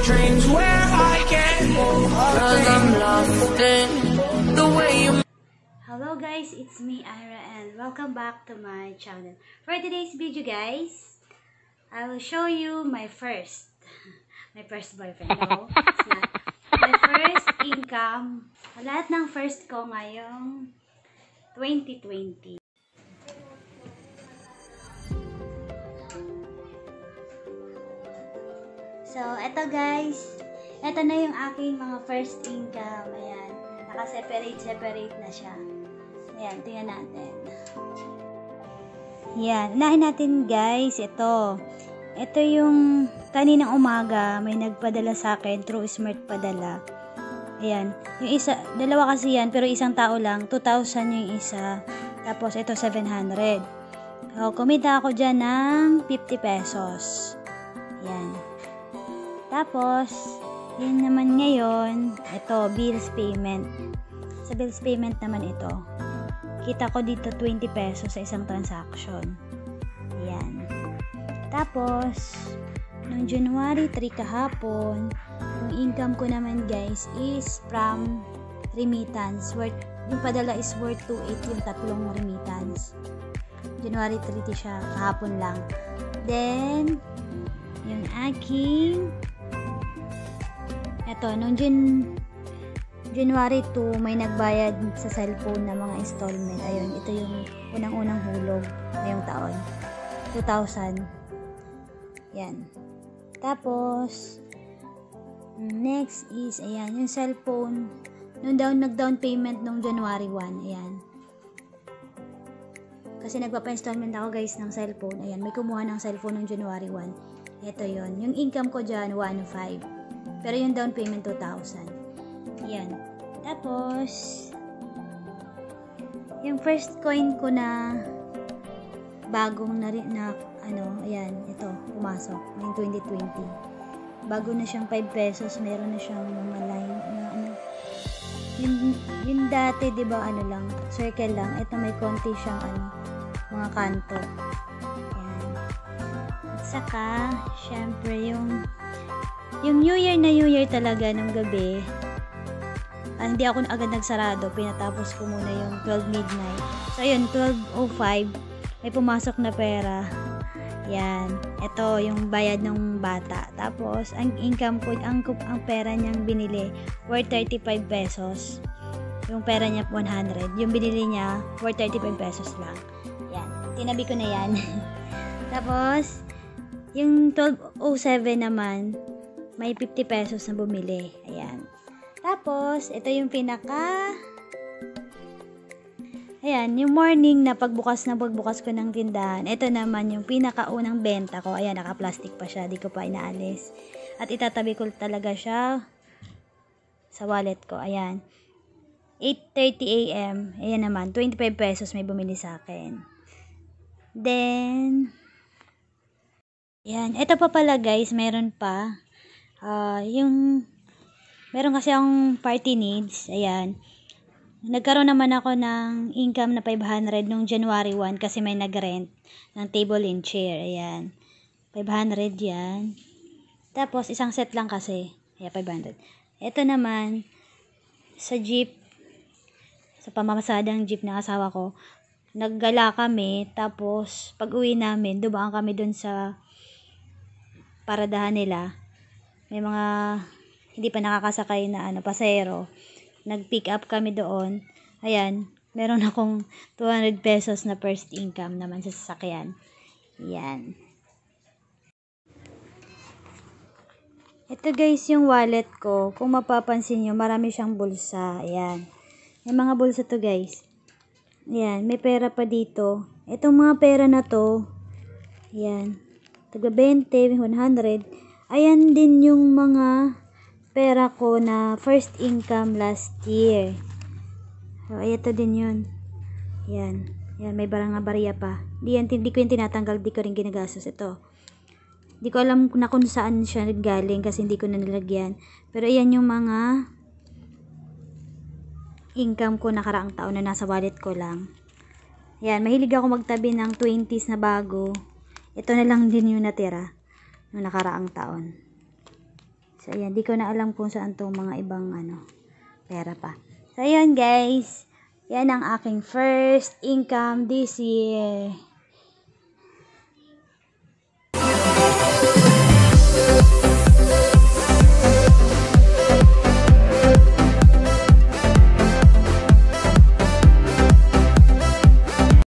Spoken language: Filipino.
dreams where I can move. 'Cause I'm lost in the way you. Hello guys, it's me Ira and welcome back to my channel. For today's video guys, I will show you my first boyfriend. No, it's not. My first income. Lahat ng first ko ngayong 2020. So, eto guys. Eto na yung aking mga first income. Ayan. Naka-separate na siya. Ayan, tingnan natin. Ayan. Unahin natin guys. Ito. Ito yung kaninang umaga. May nagpadala sa akin. Through Smart padala. Ayan. Yung isa, dalawa kasi yan. Pero isang tao lang. 2,000 yung isa. Tapos ito 700. So, kumita ako dyan ng 50 pesos. Ayan. Tapos, yun naman ngayon, ito, bills payment. Sa bills payment naman ito. Kita ko dito 20 pesos sa isang transaction. Ayan. Tapos, noong January 3 kahapon, yung income ko naman guys is from remittance. Yung padala is worth 2.8 yung tatlong remittance. January 3 siya, kahapon lang. Then, yung aking eto, noong January 2, may nagbayad sa cellphone na mga installment. Ayun, ito yung unang-unang hulog ngayong taon. 2,000. Yan. Tapos, next is, ayan, yung cellphone. Nag-down payment noong January 1. Ayan. Kasi nagpapa-installment ako guys ng cellphone. Ayan, may kumuha ng cellphone noong January 1. Ito yon. Yung income ko dyan, 1,500. Pero yung down payment, 2,000. Yan. Tapos, yung first coin ko na bagong ayan, ito, pumasok. Ngayong 2020. Bago na siyang 5 pesos, meron na siyang mga line na yung dati, di ba, lang, circle lang. Ito may konti siyang, mga kanto. Yan. At saka, syempre, yung New Year talaga nung gabi, hindi ako agad nagsarado, pinatapos ko muna yung 12 midnight. So ayun, 12:05, may pumasok na pera. Yan, ito yung bayad ng bata. Tapos ang income ko, ang pera niyang binili worth 35 pesos. Yung pera niya 100, yung binili niya worth 35 pesos lang. Yan, tinabi ko na yan. Tapos yung 12:07 naman, may 50 pesos na bumili. Ayan. Tapos, ito yung ayan, yung morning na pagbukas ko ng tindahan. Ito naman yung pinakaunang benta ko. Ayan, naka-plastic pa siya. Di ko pa inaalis. At itatabi ko talaga siya sa wallet ko. Ayan. 8:30 AM. Ayan naman, 25 pesos may bumili sa akin. Then, ayan. Ito pa pala guys, meron pa. Meron kasi akong party needs. Ayan. Nagkaroon naman ako ng income na 500 nung January 1 kasi may nag-rent ng table and chair. Ayan. 500 yan. Tapos, isang set lang kasi. Ayan, 500. Ito naman, sa jeep, sa pamamasadang jeep ng asawa ko, naggala kami. Tapos, pag uwi namin, dumaan kami dun sa paradahan nila. May mga hindi pa nakakasakay na pasahero. Nag-pick up kami doon. Ayan, meron akong 200 pesos na first income naman sa sasakyan. Ayan. Ito guys yung wallet ko. Kung mapapansin nyo, marami siyang bulsa. Ayan. May mga bulsa to guys. Ayan, may pera pa dito. Itong mga pera na to, ayan, taga 20, 100. Ayan din yung mga pera ko na first income last year. So, ito din yun. Yan. Yan, may barya pa. Hindi ko yung tinatanggal, di ko rin ginagastos ito. Di ko alam na kung saan siya galing kasi hindi ko na nilagyan. Pero ayan yung mga income ko nakaraang taon na nasa wallet ko lang. Yan, mahilig ako magtabi ng 20s na bago. Ito na lang din yung natira noong nakaraang taon. So, ayan. Di ko na alam kung saan tong mga ibang pera pa. So, ayan guys. Yan ang aking first income this year.